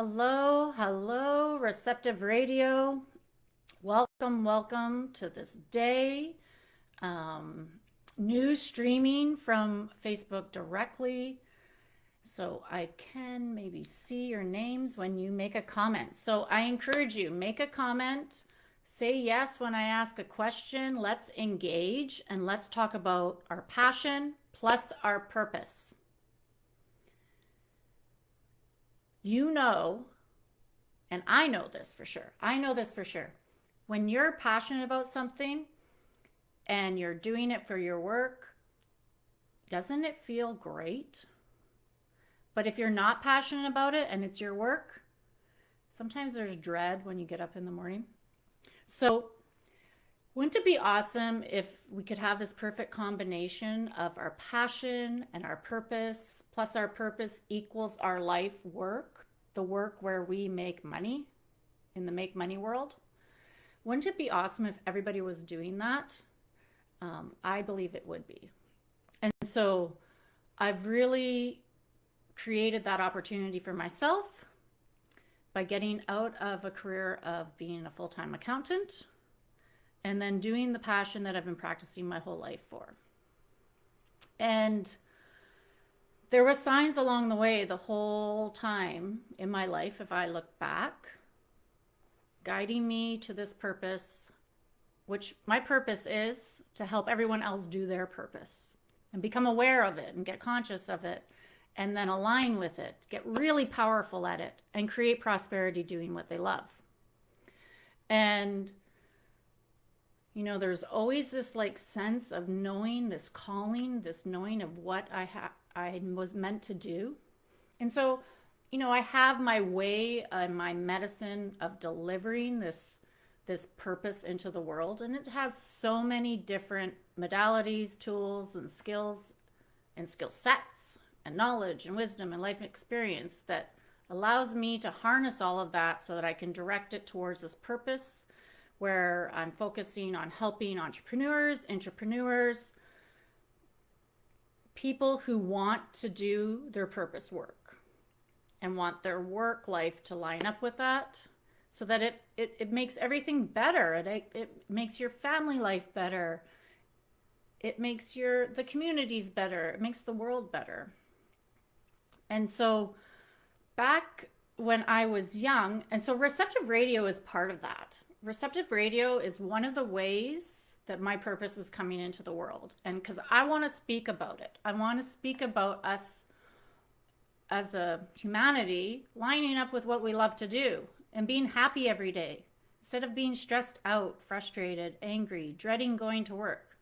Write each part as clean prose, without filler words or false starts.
Hello, hello, Receptive Radio. Welcome to this day. Um, News streaming from Facebook directly. So I can maybe see your names when you make a comment. So I encourage you, make a comment, say yes when I ask a question. Let's engage and let's talk about our passion plus our purpose. You know, and I know this for sure. When you're passionate about something and you're doing it for your work, doesn't it feel great? But if you're not passionate about it and it's your work, sometimes there's dread when you get up in the morning. So, wouldn't it be awesome if we could have this perfect combination of our passion and our purpose, plus our purpose equals our life work, the work where we make money in the make money world? Wouldn't it be awesome if everybody was doing that? I believe it would be. And so I've really created that opportunity for myself by getting out of a career of being a full-time accountant and then doing the passion that I've been practicing my whole life for. And there were signs along the way the whole time in my life, if I look back, guiding me to this purpose, which my purpose is to help everyone else do their purpose and become aware of it and get conscious of it and then align with it, get really powerful at it and create prosperity doing what they love. And you know, there's always this sense of knowing, this calling, this knowing of what I was meant to do. And so, you know, I have my way, my medicine of delivering this purpose into the world, and it has so many different modalities, tools, and skill sets, and knowledge, and wisdom, and life experience that allows me to harness all of that so that I can direct it towards this purpose where I'm focusing on helping entrepreneurs, people who want to do their purpose work and want their work life to line up with that so that it makes everything better. It makes your family life better. It makes the communities better. It makes the world better. And so back when I was young, and so Receptive Radio is part of that. Receptive Radio is one of the ways that my purpose is coming into the world. And because I want to speak about it, I want to speak about us as a humanity lining up with what we love to do and being happy every day instead of being stressed out, frustrated, angry, dreading going to work,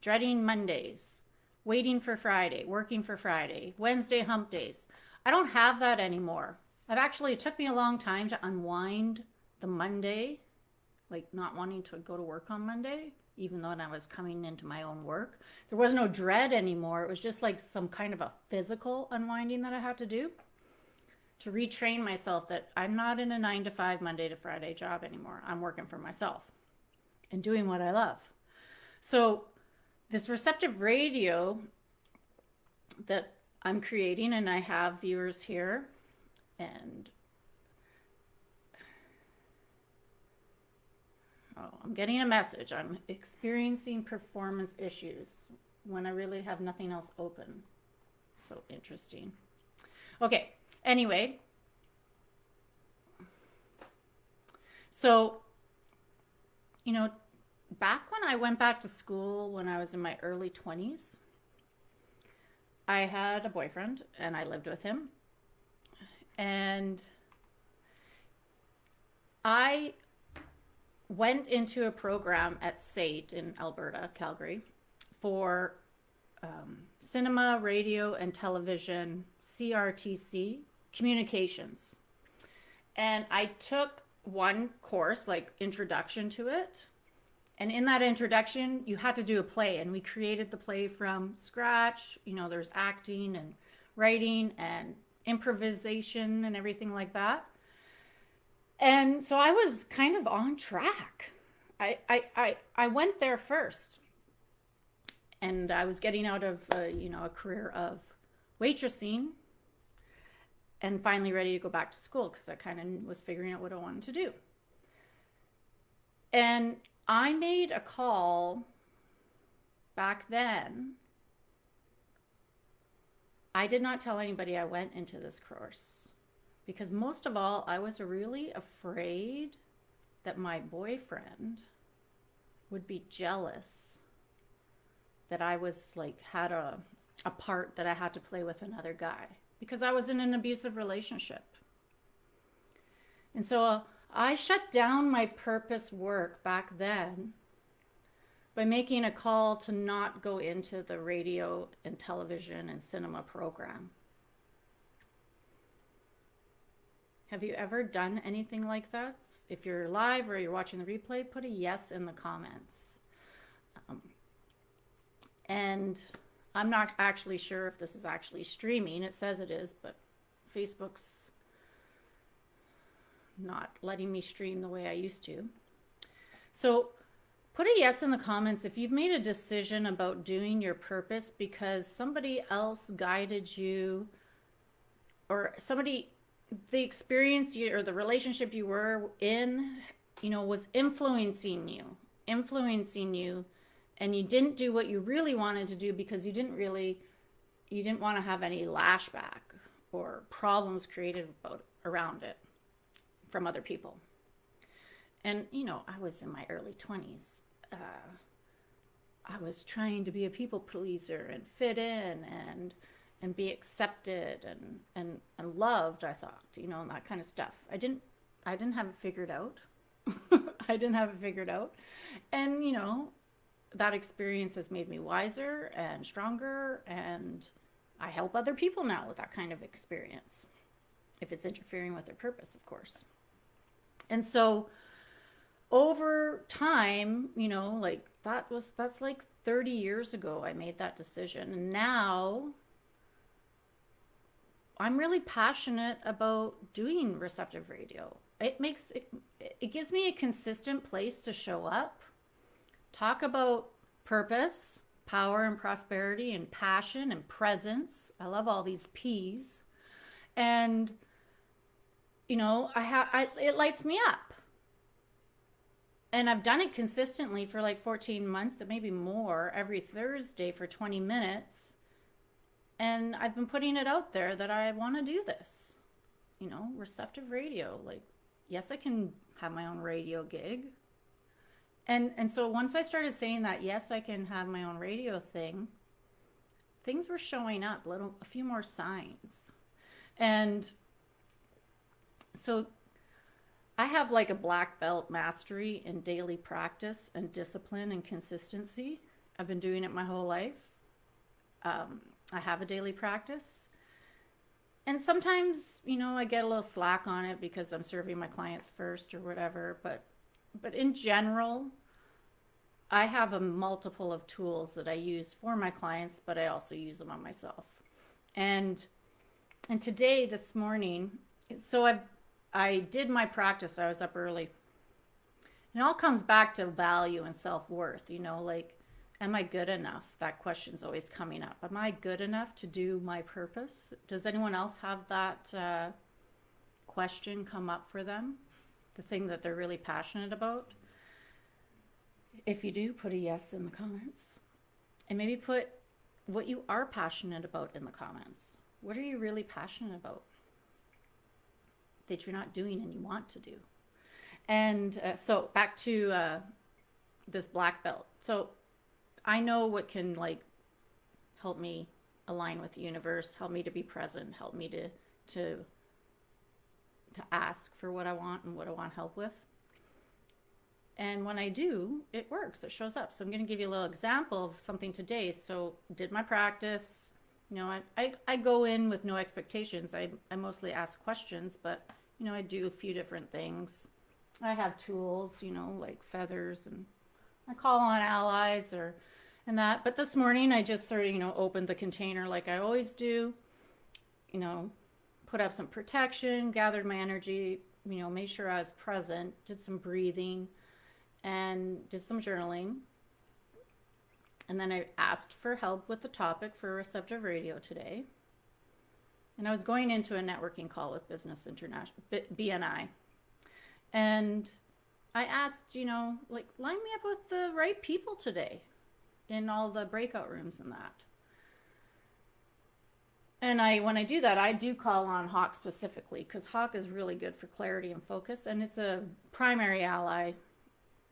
dreading Mondays, waiting for Friday, working for Friday, Wednesday hump days. I don't have that anymore. It took me a long time to unwind the Monday, like not wanting to go to work on Monday, even though I was coming into my own work. There was no dread anymore. It was just like some kind of a physical unwinding that I had to do to retrain myself that I'm not in a 9-to-5 Monday to Friday job anymore. I'm working for myself and doing what I love. So this Receptive Radio that I'm creating, and I have viewers here, and I'm getting a message. I'm experiencing performance issues when I really have nothing else open. So interesting. Okay, anyway. So, you know, back when I went back to school when I was in my early 20s, I had a boyfriend and I lived with him. And I went into a program at SAIT in Alberta, Calgary, for cinema, radio, and television, CRTC, communications. And I took one course, like introduction to it. And in that introduction, you had to do a play. And we created the play from scratch. You know, there's acting and writing and improvisation and everything like that. And so I was kind of on track. I went there first, and I was getting out of a career of waitressing, and finally ready to go back to school because I kind of was figuring out what I wanted to do. And I made a call back then. I did not tell anybody I went into this course because most of all, I was really afraid that my boyfriend would be jealous that I was like had a part that I had to play with another guy because I was in an abusive relationship. And so I shut down my purpose work back then by making a call to not go into the radio and television and cinema program. Have you ever done anything like that? If you're live or you're watching the replay, put a yes in the comments. And I'm not actually sure if this is actually streaming. It says it is, but Facebook's not letting me stream the way I used to. So put a yes in the comments if you've made a decision about doing your purpose because somebody else guided you, or somebody, the experience you or the relationship you were in, was influencing you, and you didn't do what you really wanted to do because you didn't want to have any lashback or problems created around it from other people. And, I was in my early 20s. I was trying to be a people pleaser and fit in and be accepted and loved, I thought, and that kind of stuff. I didn't have it figured out. I didn't have it figured out. And, that experience has made me wiser and stronger, and I help other people now with that kind of experience, if it's interfering with their purpose, of course. And so over time, that's like 30 years ago I made that decision. And now I'm really passionate about doing Receptive Radio. It gives me a consistent place to show up, talk about purpose, power and prosperity and passion and presence. I love all these P's. And it lights me up. And I've done it consistently for like 14 months, maybe more, every Thursday for 20 minutes. And I've been putting it out there that I want to do this. Receptive Radio. Like, yes, I can have my own radio gig. And so once I started saying that, yes, I can have my own radio thing, things were showing up, a few more signs. And so I have like a black belt mastery in daily practice and discipline and consistency. I've been doing it my whole life. I have a daily practice. And sometimes, I get a little slack on it because I'm serving my clients first or whatever. But in general, I have a multiple of tools that I use for my clients, but I also use them on myself. And today, this morning, so I did my practice. I was up early. It all comes back to value and self-worth, am I good enough? That question's always coming up. Am I good enough to do my purpose? Does anyone else have that question come up for them? The thing that they're really passionate about? If you do, put a yes in the comments. And maybe put what you are passionate about in the comments. What are you really passionate about that you're not doing and you want to do? And so back to this black belt. So I know what can help me align with the universe, help me to be present, help me to ask for what I want and what I want help with. And when I do, it works, it shows up. So I'm going to give you a little example of something today. So did my practice, I go in with no expectations. I mostly ask questions, but, I do a few different things. I have tools, like feathers, and I call on allies and that. But this morning I just sort of, opened the container like I always do, put up some protection, gathered my energy, made sure I was present, did some breathing, and did some journaling. And then I asked for help with the topic for Receptive Radio today. And I was going into a networking call with Business International, BNI. And I asked, like, line me up with the right people today in all the breakout rooms and that. And when I do that, I do call on Hawk specifically, because Hawk is really good for clarity and focus. And it's a primary ally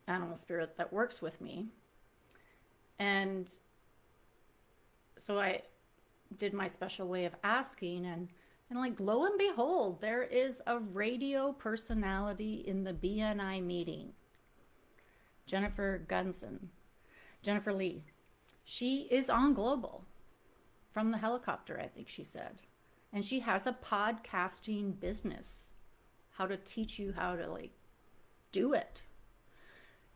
animal spirit that works with me. And so I did my special way of asking, and like, lo and behold, there is a radio personality in the BNI meeting. Jennifer Lee. She is on Global from the helicopter, I think she said. And she has a podcasting business, how to teach you how to like do it.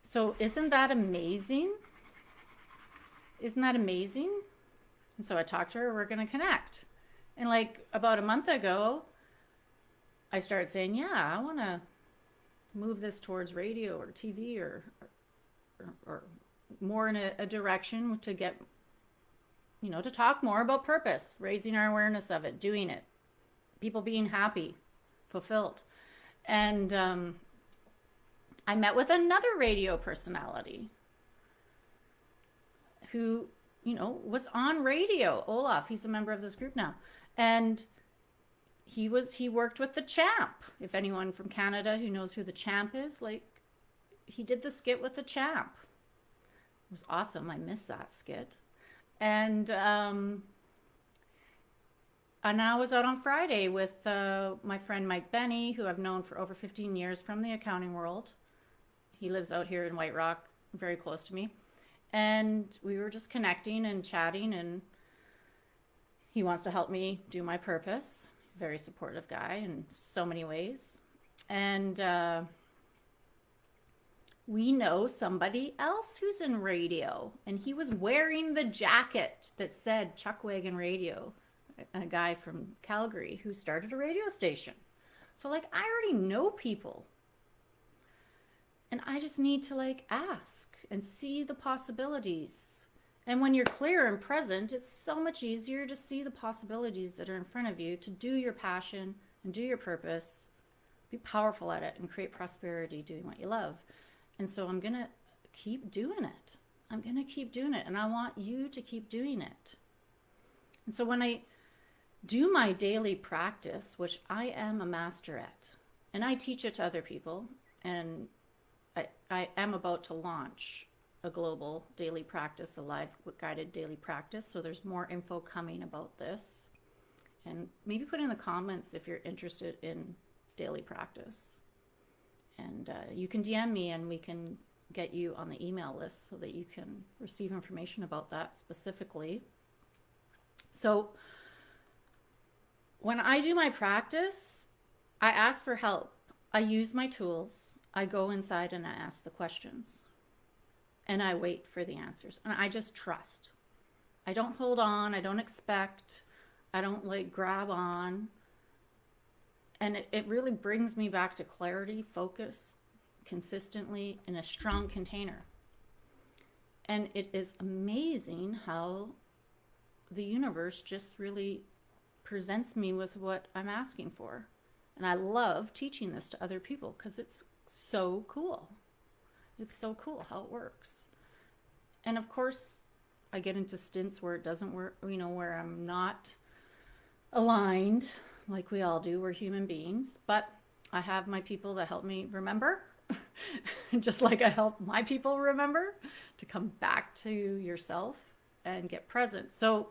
So isn't that amazing? Isn't that amazing? And so I talked to her, we're going to connect. And like about a month ago, I started saying, yeah, I want to move this towards radio or TV or more in a direction to get, to talk more about purpose, raising our awareness of it, doing it, people being happy, fulfilled. And I met with another radio personality who, was on radio. Olaf, he's a member of this group now. And he worked with the Champ. If anyone from Canada who knows who the Champ is, like, he did the skit with the Champ. It was awesome. I missed that skit. And I was out on Friday with my friend Mike Benny, who I've known for over 15 years from the accounting world. He lives out here in White Rock, very close to me. And we were just connecting and chatting, and he wants to help me do my purpose. He's a very supportive guy in so many ways. And we know somebody else who's in radio, and he was wearing the jacket that said Chuckwagon Radio, a guy from Calgary who started a radio station. So like, I already know people, and I just need to like ask and see the possibilities. And when you're clear and present, it's so much easier to see the possibilities that are in front of you, to do your passion and do your purpose, be powerful at it, and create prosperity doing what you love. And so I'm going to keep doing it. I'm going to keep doing it. And I want you to keep doing it. And so when I do my daily practice, which I am a master at, and I teach it to other people, and I am about to launch a global daily practice, a live guided daily practice. So there's more info coming about this. And maybe put in the comments if you're interested in daily practice. And you can DM me, and we can get you on the email list so that you can receive information about that specifically. So when I do my practice, I ask for help. I use my tools. I go inside and I ask the questions. And I wait for the answers. And I just trust. I don't hold on. I don't expect. I don't like grab on. And it really brings me back to clarity, focus, consistently in a strong container. And it is amazing how the universe just really presents me with what I'm asking for. And I love teaching this to other people because it's so cool. It's so cool how it works. And of course, I get into stints where it doesn't work, where I'm not aligned, like we all do. We're human beings. But I have my people that help me remember, just like I help my people remember to come back to yourself and get present. So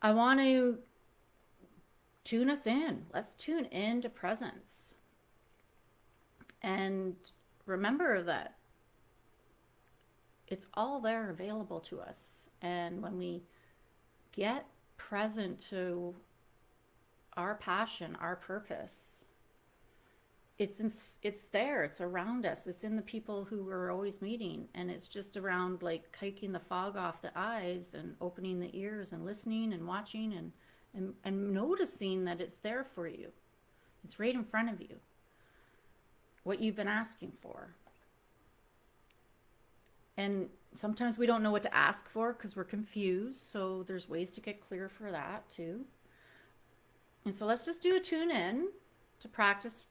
I want to tune us in. Let's tune into presence. And remember that it's all there available to us. And when we get present to our passion, our purpose, it's there, it's around us, it's in the people who we're always meeting. And it's just around like taking the fog off the eyes and opening the ears and listening and watching and noticing that it's there for you. It's right in front of you. What you've been asking for. And sometimes we don't know what to ask for because we're confused. So there's ways to get clear for that too. And so let's just do a tune in to practice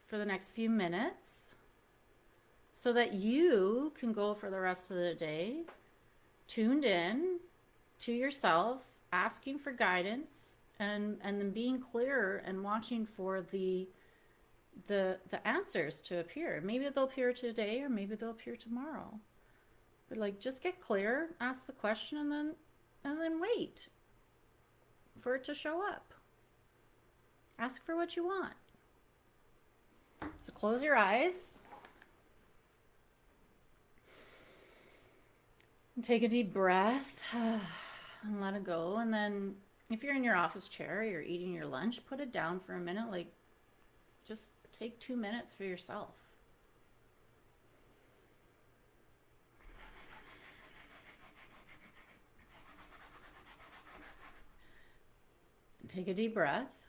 for the next few minutes so that you can go for the rest of the day tuned in to yourself, asking for guidance, and then being clear and watching for the answers to appear. Maybe they'll appear today or maybe they'll appear tomorrow. But like, just get clear, ask the question, and then wait for it to show up. Ask for what you want. So close your eyes. And take a deep breath and let it go. And then if you're in your office chair, you're eating your lunch, put it down for a minute. Like, just take 2 minutes for yourself. And take a deep breath.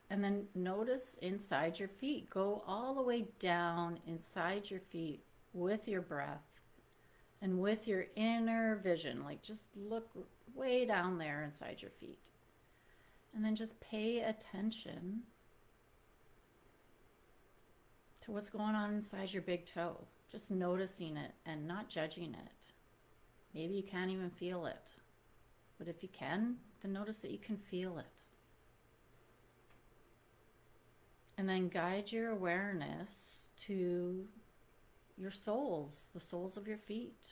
And then notice inside your feet. Go all the way down inside your feet with your breath and with your inner vision. Like, just look way down there inside your feet. And then just pay attention to what's going on inside your big toe. Just noticing it and not judging it. Maybe you can't even feel it. But if you can, then notice that you can feel it. And then guide your awareness to your soles, the soles of your feet.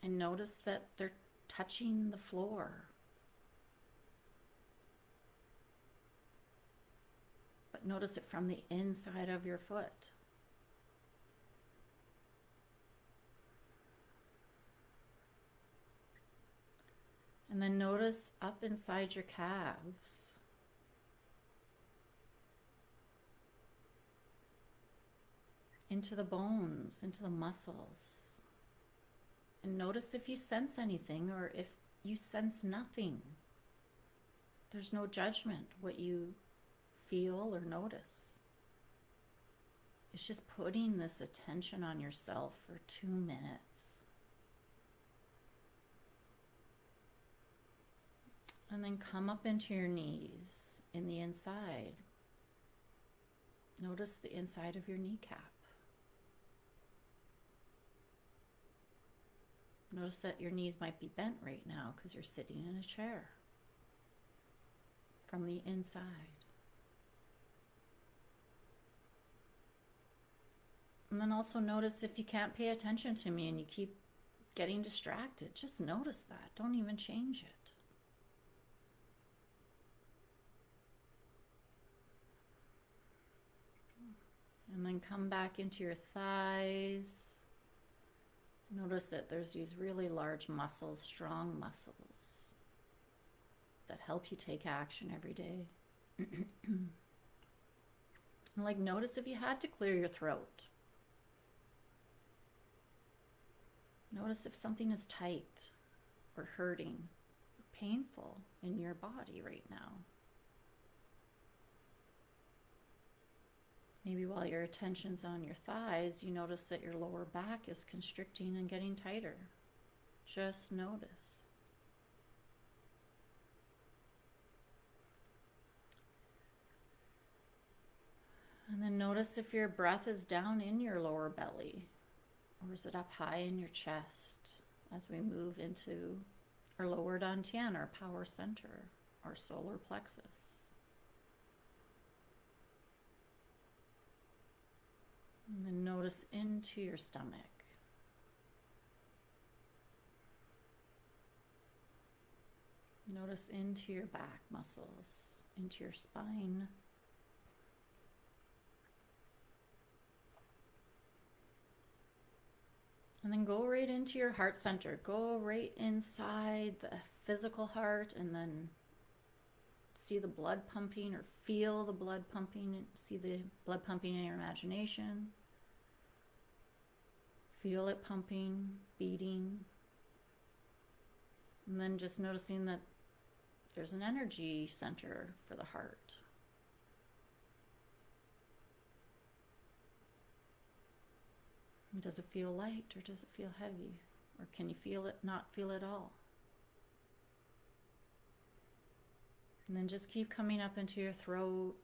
And notice that they're touching the floor. But notice it from the inside of your foot. And then notice up inside your calves. Into the bones, into the muscles. And notice if you sense anything or if you sense nothing. There's no judgment what you feel or notice. It's just putting this attention on yourself for 2 minutes. And then come up into your knees in the inside. Notice the inside of your kneecap. Notice that your knees might be bent right now because you're sitting in a chair from the inside. And then also notice if you can't pay attention to me and you keep getting distracted, just notice that. Don't even change it. And then come back into your thighs. Notice that there's these really large muscles, strong muscles that help you take action every day. And like, notice if you had to clear your throat. Notice if something is tight or hurting or painful in your body right now. Maybe while your attention's on your thighs, you notice that your lower back is constricting and getting tighter. Just notice. And then notice if your breath is down in your lower belly, or is it up high in your chest as we move into our lower dantian, our power center, our solar plexus. And then notice into your stomach. Notice into your back muscles, into your spine. And then go right into your heart center. Go right inside the physical heart and then see the blood pumping, or feel the blood pumping. See the blood pumping in your imagination. Feel it pumping, beating. And then just noticing that there's an energy center for the heart. Does it feel light or does it feel heavy? Or can you feel it, not feel it at all? And then just keep coming up into your throat.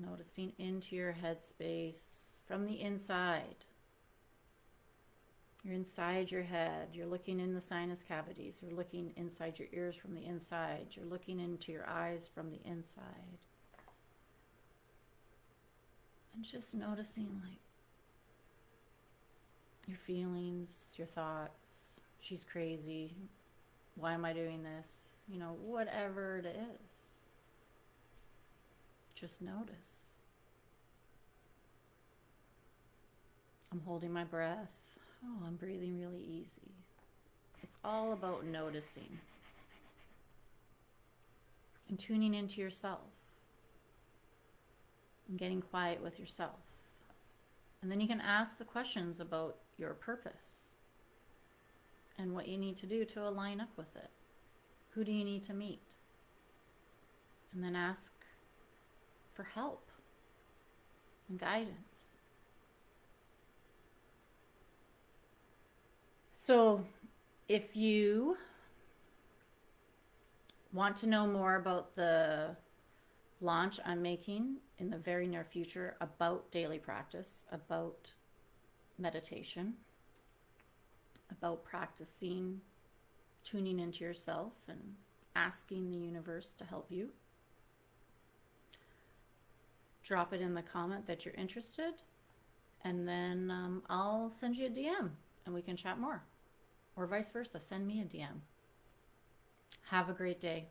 Noticing into your headspace from the inside. You're inside your head. You're looking in the sinus cavities. You're looking inside your ears from the inside. You're looking into your eyes from the inside. And just noticing like your feelings, your thoughts. She's crazy. Why am I doing this? You know, whatever it is. Just notice. I'm holding my breath. Oh, I'm breathing really easy. It's all about noticing and tuning into yourself and getting quiet with yourself. And then you can ask the questions about your purpose and what you need to do to align up with it. Who do you need to meet? And then ask for help and guidance. So if you want to know more about the launch I'm making in the very near future about daily practice, about meditation, about practicing tuning into yourself and asking the universe to help you, drop it in the comment that you're interested, and then I'll send you a DM and we can chat more. Or vice versa, send me a DM. Have a great day.